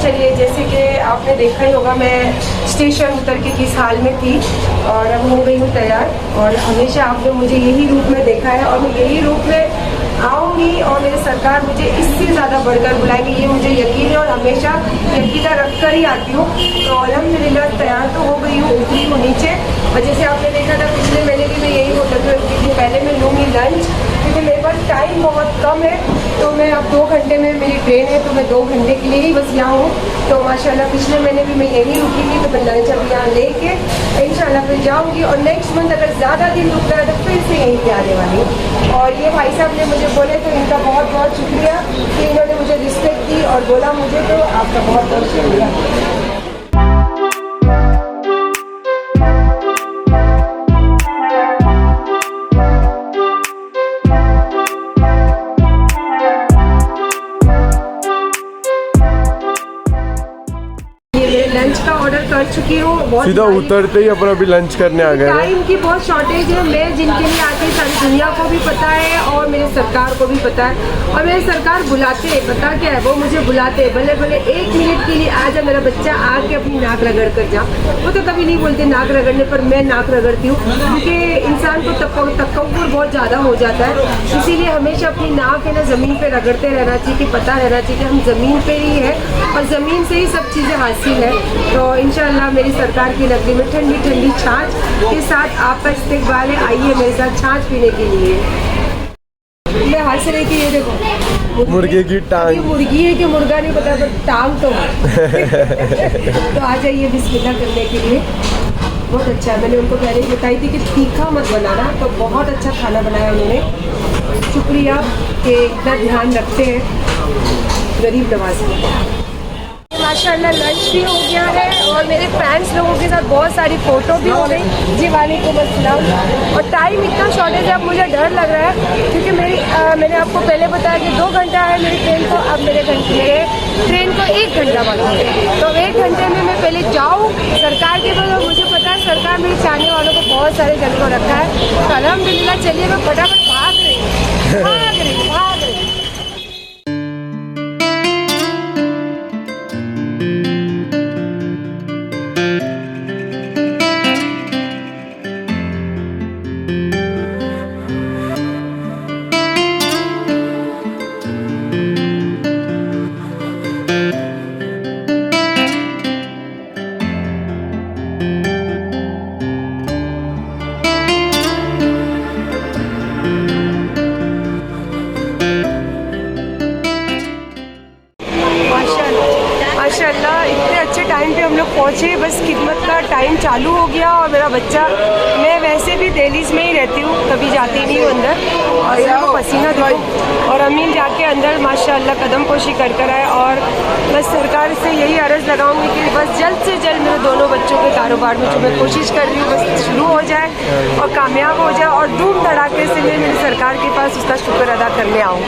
चलिए, जैसे कि आपने देखा ही होगा मैं स्टेशन उतर के किस हाल में थी और अब हो गई हूँ तैयार। और हमेशा आपने मुझे यही रूप में देखा है और मैं यही रूप में आऊँगी और मेरी सरकार मुझे इससे ज़्यादा बढ़कर बुलाएगी, ये मुझे यकीन है और हमेशा यकीन रख कर ही आती हूँ। तो अल्हम्दुलिल्लाह तैयार तो हो गई हूँ, उतरी हूँ नीचे। और जैसे आपने देखा था पिछले महीने भी मैं यही होटल में रुकी थी। पहले मैं लूँगी लंच क्योंकि मेरे पास टाइम बहुत कम है, तो मैं अब 2 घंटे में मेरी ट्रेन है, तो मैं 2 घंटे के लिए ही बस यहाँ हूँ। तो माशाल्लाह पिछले महीने भी मैं यहीं रुकी थी, तो मैं लंच अब यहाँ लेके इंशाल्लाह फिर जाऊँगी और नेक्स्ट मंथ अगर ज़्यादा दिन रुकना है तो फिर से यहीं पे आने वाली हूँ। और ये भाई साहब ने मुझे बोले तो इनका बहुत बहुत शुक्रिया कि इन्होंने मुझे रिस्पेक्ट दी और बोला मुझे, तो आपका बहुत बहुत शुक्रिया। लंच का ऑर्डर कर चुकी हूँ। सीधा उतरते ही अपन अभी लंच करने आ गए। टाइम की बहुत शॉर्टेज है, मैं जिनके लिए आती सारी दुनिया को भी पता है और मेरे सरकार को भी पता है। और मेरे सरकार बुलाते हैं, पता क्या है, वो मुझे बुलाते हैं भले भले 1 मिनट के लिए आ जा मेरा बच्चा, आके अपनी नाक रगड़ कर जा। वो तो कभी नहीं बोलते नाक रगड़ने पर, मैं नाक रगड़ती हूँ क्योंकि इंसान को तकव्वुर बहुत ज़्यादा हो जाता है। इसीलिए हमेशा अपनी नाक है ना ज़मीन पर रगड़ते रहना चाहिए कि पता रहना चाहिए कि हम ज़मीन पर ही है और ज़मीन से ही सब चीज़ें हासिल है। तो इंशाल्लाह मेरी सरकार की नगरी में ठंडी ठंडी छाछ के साथ आपका इस्तेकबाल है। आइए मेरे साथ छाछ पीने के लिए। मैं हाथ से लेके ये देखो मुर्गे की टांग, मुर्गी है कि मुर्गा नहीं पता पर टांग तो तो आ जाइए बिस्मिल्लाह करने के लिए। बहुत अच्छा, मैंने उनको पहले ही बताई थी कि तीखा मत बनाना, तो बहुत अच्छा खाना बनाया उन्होंने। शुक्रिया कि इतना ध्यान रखते हैं गरीब नवाज। माशाल्लाह लंच भी हो गया है और मेरे फैंस लोगों के साथ बहुत सारी फ़ोटो भी हो गई। जी वालेकुम अस्सलाम। और टाइम इतना शॉर्टेज है, अब मुझे डर लग रहा है क्योंकि मैंने आपको पहले बताया कि 2 घंटा है मेरी ट्रेन को, अब मेरे ट्रेन को 1 घंटा बाकी है। तो 1 घंटे में मैं पहले जाऊँ सरकार के पास, और मुझे पता है सरकार मेरे चाहने वालों को बहुत सारे जन को रखा है। तो अल्हम्दुलिल्लाह चलिए मैं फटाफट भाग रही हूँ। माशाल्लाह इतने अच्छे टाइम पे हम लोग पहुँचे, बस खिदमत का टाइम चालू हो गया। और मेरा बच्चा, मैं वैसे भी दिल्ली में ही रहती हूँ, कभी जाती नहीं हूँ अंदर, और इनको पसीना देखो। और अमीन जाके अंदर माशाल्लाह कदम पोशी कर आए। और बस सरकार से यही अर्ज़ लगाऊंगी कि बस जल्द से जल्द मेरे दोनों बच्चों के कारोबार में जो मैं कोशिश कर रही हूँ बस शुरू हो जाए और कामयाब हो जाए और धूम धड़ाके से मैं मेरी सरकार के पास उसका शुक्र अदा करने आऊँ।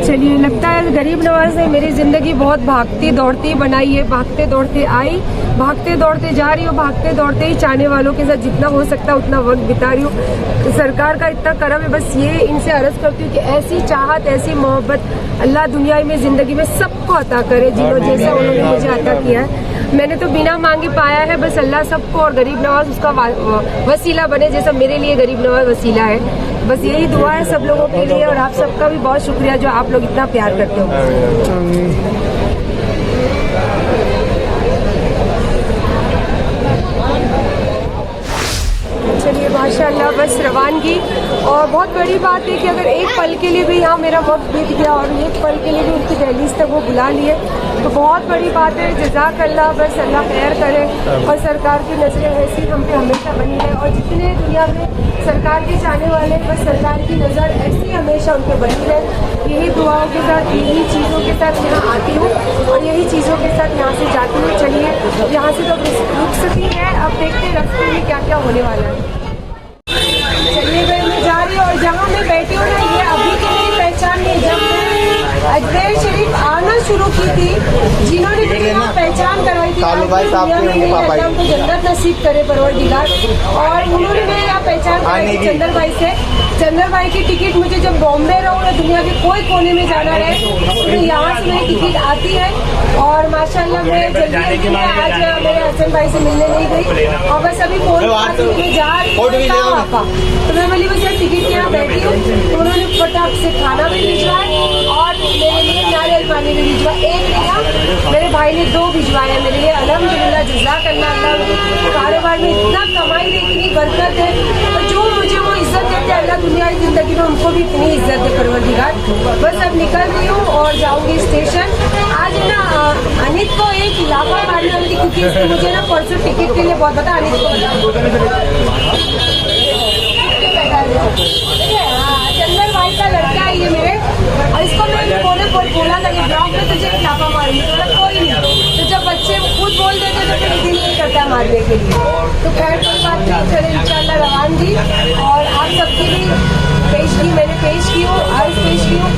चलिए, लगता है गरीब नवाज ने मेरी ज़िंदगी बहुत भागती दौड़ती बनाई है। भागते दौड़ते आई, भागते दौड़ते जा रही हूँ, भागते दौड़ते ही चाहने वालों के साथ जितना हो सकता है उतना वक्त बिता रही हूँ। सरकार का इतना करम है, बस ये इनसे अर्ज़ करती हूँ कि ऐसी चाहत, ऐसी मोहब्बत अल्लाह दुनिया में ज़िंदगी में सबको अता करे जिन्होंने जैसा उन्होंने मुझे अता किया है। मैंने तो बिना मांगे पाया है, बस अल्लाह सबको और गरीब नवाज उसका वसीला बने, जैसा मेरे लिए गरीब नवाज वसीला है। बस यही दुआ है सब लोगों के लिए और आप सबका भी बहुत शुक्रिया जो आप लोग इतना प्यार करते हो। चलिए माशाल्लाह बस रवानगी। और बहुत बड़ी बात है कि अगर एक पल के लिए भी यहाँ मेरा वक्त बीत गया और एक पल के लिए भी उनकी दहलीज तक वो बुला लिए तो बहुत बड़ी बात है। जज़ाक अल्लाह, बस अल्लाह खैर करे और सरकार की नज़रें ऐसी हम पे हमेशा बनी रहे और जितने दुनिया में सरकार के चाहने वाले बस सरकार की नज़र ऐसी हमेशा उन पर बनी रहे। यही दुआओं के साथ, यही चीज़ों के साथ यहाँ आती हूँ और यही चीज़ों के साथ यहाँ से जाती हूँ। चलिए यहाँ से तो रुक सकती है। अब देखते हैं रास्ते में क्या क्या होने वाला है। चलिए मैं जा रही हूँ और जहाँ मैं बैठी हूँ ना, ये अभी की मेरी पहचान नहीं। जब मैं अजमेर शरीफ आना शुरू की थी, जिन्होंने मुझे यहाँ पहचान करवाई थी, हमको जन्नत नसीब करे परवरदिगार। और उन्होंने मेरे यहाँ पहचान कराई थी चंदर भाई से। चंदर भाई की टिकट मुझे जब बॉम्बे रहूँ या दुनिया के कोई कोने में जाना रहे तो यहाँ से मेरी टिकट आती है। और माशाल्लाह मैं जल्दी आज मेरे हसन भाई से मिलने नहीं गई और बस अभी फोन मैं जा रही हूँ तो मैं बोली बस यार टिकट के यहाँ बैठी हूँ। तो उन्होंने फटाक से खाना भी भिजवाया और मेरे लिए नारियल पानी भी भिजवा। एक लिया, मेरे भाई ने 2 भिजवाया मेरे लिए। अल्हम्दुलिल्लाह जज़ाकल्लाह। अल्लाह कारोबार में इतना कमाई दे, इतनी बरकत है और जो मुझे वो इज्जत देते हैं अल्लाह दुनिया की जिंदगी में उनको भी इतनी इज्जत दे परवरदिगार। बस अब निकल रही हूँ और जाऊँगी स्टेशन। आज ना अनित को एक इलाका मारने वाली थी क्योंकि मुझे ना परसों टिकट के लिए बहुत बता। अनित को चंदर भाई का लड़का है ये मेरे, और इसको मैं बोला था कि ब्लॉग में तुझे छापा मारूंगी, तो कोई नहीं। तो जब बच्चे खुद बोल देते तो फिर दिल नहीं करता मारने के लिए। तो खैर कोई बात नहीं, चले इंशाल्लाह रवानगी। और आप सबकी भी पेशगी मैंने पेश की हूँ, अर्ज पेश की हूँ।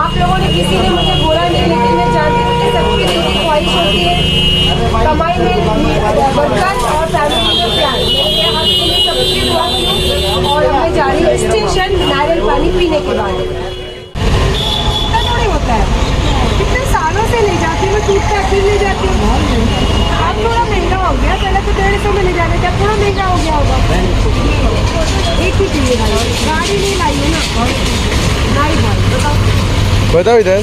आप लोगों ने किसी ने मुझे बोला नहीं, लेकिन मैं जानती हूँ कि सबकी दिल की ख्वाहिश होती है कमाई में बरकत और फैमिली में प्यार। मैं सबकी दुआ की हूँ और मैं जा रही हूँ स्टेशन नारियल पानी पीने के बाद। इतना थोड़ी होता है, कितने सालों से ले जाती हूँ, टूटता फिर ले जाती हूँ। अब थोड़ा महंगा हो गया, पहले तो 150 में ले जाने थे, अब थोड़ा महंगा हो गया होगा। एक ही चाहिए भाई, गाड़ी नहीं लाई है ना। नहीं भाई बताओ इधर।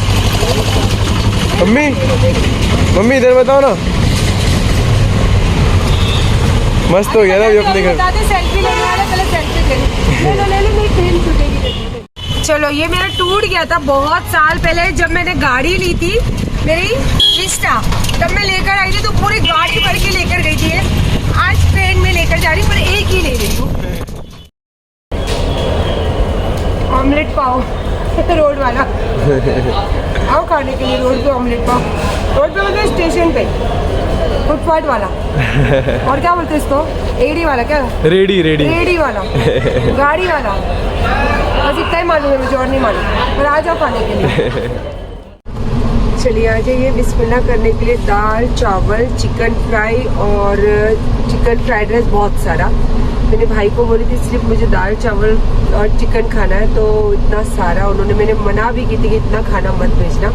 मम्मी मम्मी इधर बताओ ना। मस्त हो गया ना अभी अपने घर। सेल्फी लेने वाले, पहले सेल्फी ले ले मेरी फ्रेम छूटेगी। चलो ये मेरा टूट गया था बहुत साल पहले जब मैंने गाड़ी ली थी मेरी विस्टा, तब मैं लेकर आई थी तो पूरी गाड़ी भर के लेकर गई थी। आज ट्रेन में लेकर जा रही हूँ पर एक ही ले रही हूँ। ऑमलेट पाव रोड वाला आओ खाने के लिए। रोड पे ऑमलेट पाव, रोड पे मतलब स्टेशन पे फुटपाथ वाला। और क्या बोलते हैं इसको, एडी वाला, क्या रेडी वाला गाड़ी वाला। बस इतना ही मालूम है मुझे और नहीं मालूम, पर आ जाओ खाने के लिए। चलिए आ जाइए बिस्मिल्लाह करने के लिए। दाल चावल चिकन फ्राई और चिकन फ्राइड राइस बहुत सारा। मैंने भाई को बोली थी सिर्फ मुझे दाल चावल और चिकन खाना है, तो इतना सारा उन्होंने, मैंने मना भी की थी कि इतना खाना मत भेजना,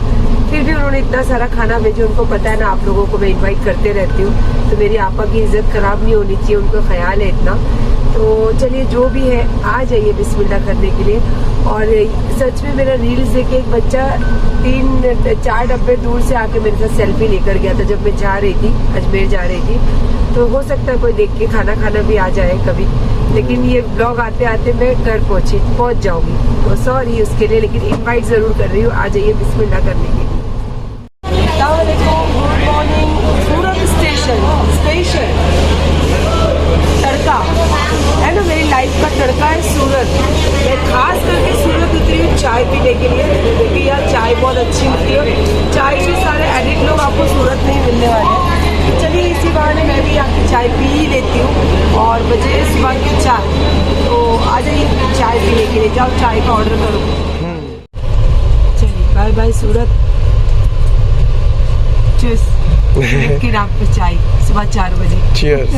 फिर भी उन्होंने इतना सारा खाना भेजा। उनको पता है ना आप लोगों को मैं इनवाइट करते रहती हूँ, तो मेरी आपा की इज्जत खराब नहीं होनी चाहिए, उनको ख्याल है इतना। तो चलिए जो भी है आ जाइए बिस्मिल्लाह करने के लिए। और सच में मेरा रील्स देख के एक बच्चा 3-4 डब्बे दूर से आके मेरे साथ सेल्फी लेकर गया था जब मैं जा रही थी, अजमेर जा रही थी। तो हो सकता है कोई देख के खाना खाना भी आ जाए कभी, लेकिन ये ब्लॉग आते आते मैं घर पहुंच जाऊंगी, तो सॉरी उसके लिए, लेकिन इनवाइट जरूर कर रही हूँ। आ जाइए बिस्मिल्लाह करने के लिए। Good morning. सूरत स्टेशन तड़का है ना, मेरी लाइफ का तड़का है सूरत। मैं खास करके सूरत उतरी हूँ चाय पीने के लिए, क्योंकि यहाँ चाय बहुत अच्छी मिलती है। चाय के सारे एडिट लोग आपको सूरत में ही मिलने वाले हैं। तो चलिए इसी बहाने मैं भी यहाँ की चाय पी ही लेती हूँ। और बजे सुबह के 4, तो आ जाइए चाय पीने के लिए। जाओ चाय का ऑर्डर करो। चलिए बाय बाय सूरत। चूस की नाम पे चाय सुबह 4 बजे। Cheers।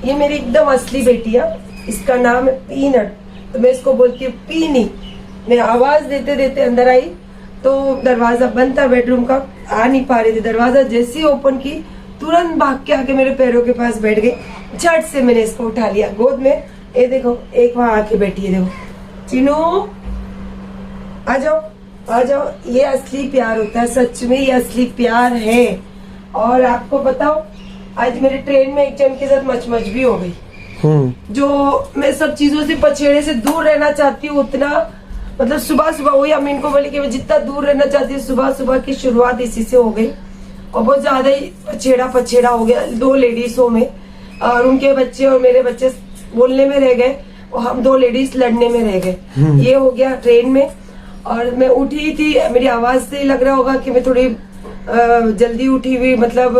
ये मेरी एकदम असली बेटी है, इसका नाम है पीनट, तो मैं इसको बोलती हूँ पीनी। मैं आवाज देते देते अंदर आई तो दरवाजा बंद था बेडरूम का, आ नहीं पा रही थी। दरवाजा जैसे ही ओपन की तुरंत भाग के आके मेरे पैरों के पास बैठ गई। झट से मैंने इसको उठा लिया गोद में। ये देखो एक वहां आके बैठी है, देखो चिनू आ जाओ आ जाओ। ये असली प्यार होता है, सच में ये असली प्यार है। और आपको बताओ आज मेरे ट्रेन में एक जन के साथ मचमच भी हो गई। जो मैं सब चीजों से पछेड़े से दूर रहना चाहती हूँ उतना, मतलब सुबह सुबह वही अमीन को बोली कि मैं जितना दूर रहना चाहती हूँ सुबह सुबह की शुरुआत इसी से हो गई। और बहुत ज्यादा ही पछेड़ा हो गया 2 लेडीजों में, और उनके बच्चे और मेरे बच्चे बोलने में रह गए और हम 2 लेडीज लड़ने में रह गए। ये हो गया ट्रेन में। और मैं उठी थी, मेरी आवाज से लग रहा होगा कि मैं थोड़ी जल्दी उठी हुई, मतलब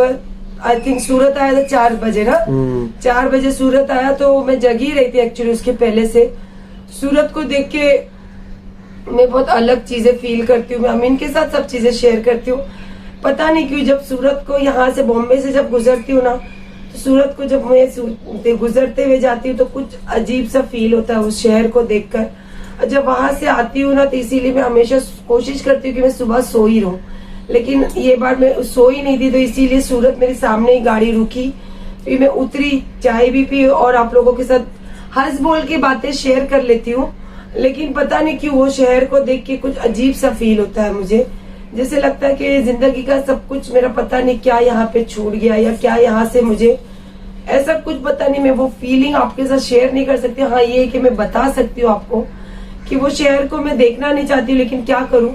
आई थिंक सूरत आया था 4 बजे ना, 4 बजे सूरत आया तो मैं जगी रही थी एक्चुअली उसके पहले से। सूरत को देख के मैं बहुत अलग चीजें फील करती हूँ, मैं अमीन के साथ सब चीजें शेयर करती हूँ। पता नहीं क्यों जब सूरत को यहाँ से बॉम्बे से जब गुजरती हूँ ना, तो सूरत को जब मैं गुजरते हुए जाती हूँ तो कुछ अजीब सा फील होता है उस शहर को देखकर। और जब वहां से आती हूँ ना तो इसीलिए मैं हमेशा कोशिश करती हूँ कि मैं सुबह सो ही रहूं, लेकिन ये बार मैं सो ही नहीं थी, तो इसीलिए सूरत मेरे सामने ही गाड़ी रुकी, फिर मैं उतरी, चाय भी पी और आप लोगों के साथ हंस बोल के बातें शेयर कर लेती हूँ। लेकिन पता नहीं क्यों वो शहर को देख के कुछ अजीब सा फील होता है मुझे, जैसे लगता है कि जिंदगी का सब कुछ मेरा पता नहीं क्या यहाँ पे छूट गया या क्या यहाँ से मुझे ऐसा कुछ पता नहीं। मैं वो फीलिंग आपके साथ शेयर नहीं कर सकती। हाँ ये कि मैं बता सकती हूँ आपको कि वो शहर को मैं देखना नहीं चाहती हूँ, लेकिन क्या करूँ,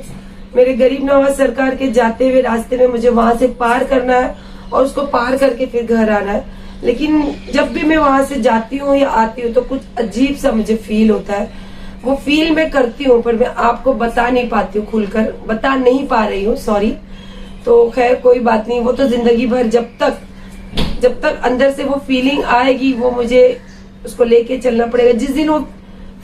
मेरे गरीब नवाज सरकार के जाते हुए रास्ते में मुझे वहां से पार करना है और उसको पार करके फिर घर आना है। लेकिन जब भी मैं वहां से जाती हूँ या आती हूँ तो कुछ अजीब सा मुझे फील होता है। वो फील मैं करती हूँ पर मैं आपको बता नहीं पाती हूँ, खुलकर बता नहीं पा रही हूँ, सॉरी। तो खैर कोई बात नहीं, वो तो जिंदगी भर जब तक अंदर से वो फीलिंग आएगी वो मुझे उसको लेके चलना पड़ेगा। जिस दिन वो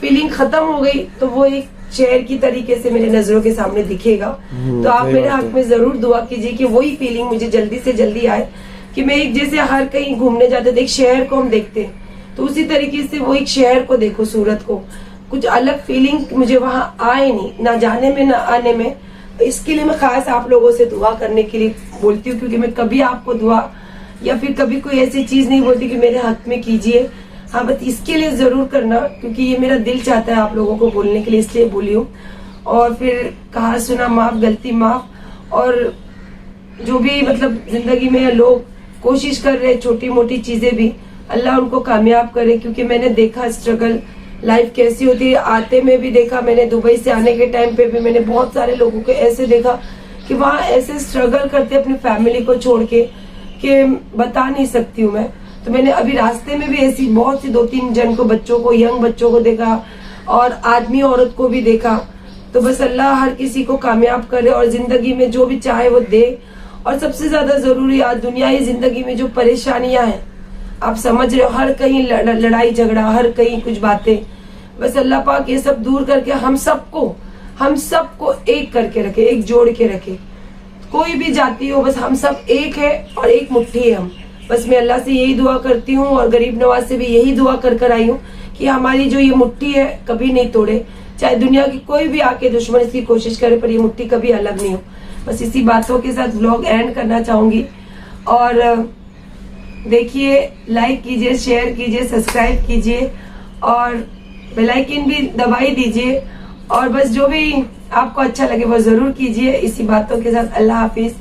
फीलिंग खत्म हो गई तो वो एक शहर की तरीके से मेरे नजरों के सामने दिखेगा। तो आप मेरे हक में जरूर दुआ कीजिए कि वही फीलिंग मुझे जल्दी से जल्दी आए, कि मैं एक जैसे हर कहीं घूमने जाते थे एक शहर को हम देखते हैं तो उसी तरीके से वो एक शहर को देखो, सूरत को, कुछ अलग फीलिंग मुझे वहां आए नहीं, ना जाने में ना आने में। इसके लिए मैं खास आप लोगों से दुआ करने के लिए बोलती हूँ, क्योंकि मैं कभी आपको दुआ या फिर कभी कोई ऐसी चीज नहीं बोलती कि मेरे हक में कीजिए। हाँ बस इसके लिए जरूर करना, क्योंकि ये मेरा दिल चाहता है आप लोगों को बोलने के लिए, इसलिए बोली हूँ। और फिर कहा सुना माफ, गलती माफ। और जो भी मतलब जिंदगी में लोग कोशिश कर रहे छोटी मोटी चीजें भी, अल्लाह उनको कामयाब करे, क्योंकि मैंने देखा स्ट्रगल लाइफ कैसी होती है। आते में भी देखा मैंने, दुबई से आने के टाइम पे भी मैंने बहुत सारे लोगों को ऐसे देखा कि वहाँ ऐसे स्ट्रगल करते अपनी फैमिली को छोड़ के कि बता नहीं सकती हूँ मैं। तो मैंने अभी रास्ते में भी ऐसी बहुत सी 2-3 जन को, बच्चों को, यंग बच्चों को देखा और आदमी औरत को भी देखा। तो बस अल्लाह हर किसी को कामयाब करे और जिंदगी में जो भी चाहे वो दे। और सबसे ज्यादा जरूरी आज दुनियाई जिंदगी में जो परेशानियां हैं, आप समझ रहे हो, हर कहीं लड़ाई झगड़ा, हर कहीं कुछ बातें, बस अल्लाह पाक ये सब दूर करके हम सबको एक करके रखे, एक जोड़ के रखे। कोई भी जाति हो, बस हम सब एक है और एक मुट्ठी है हम। बस मैं अल्लाह से यही दुआ करती हूँ और गरीब नवाज से भी यही दुआ कर आई हूँ कि हमारी जो ये मुट्ठी है कभी नहीं तोड़े, चाहे दुनिया की कोई भी आके दुश्मन इसकी कोशिश करे, पर ये मुट्ठी कभी अलग नहीं हो। बस इसी बातों के साथ व्लॉग एंड करना चाहूंगी। और देखिए, लाइक कीजिए, शेयर कीजिए, सब्सक्राइब कीजिए और बेल आइकन भी दबाई दीजिए। और बस जो भी आपको अच्छा लगे वो जरूर कीजिए। इसी बातों के साथ अल्लाह हाफिज।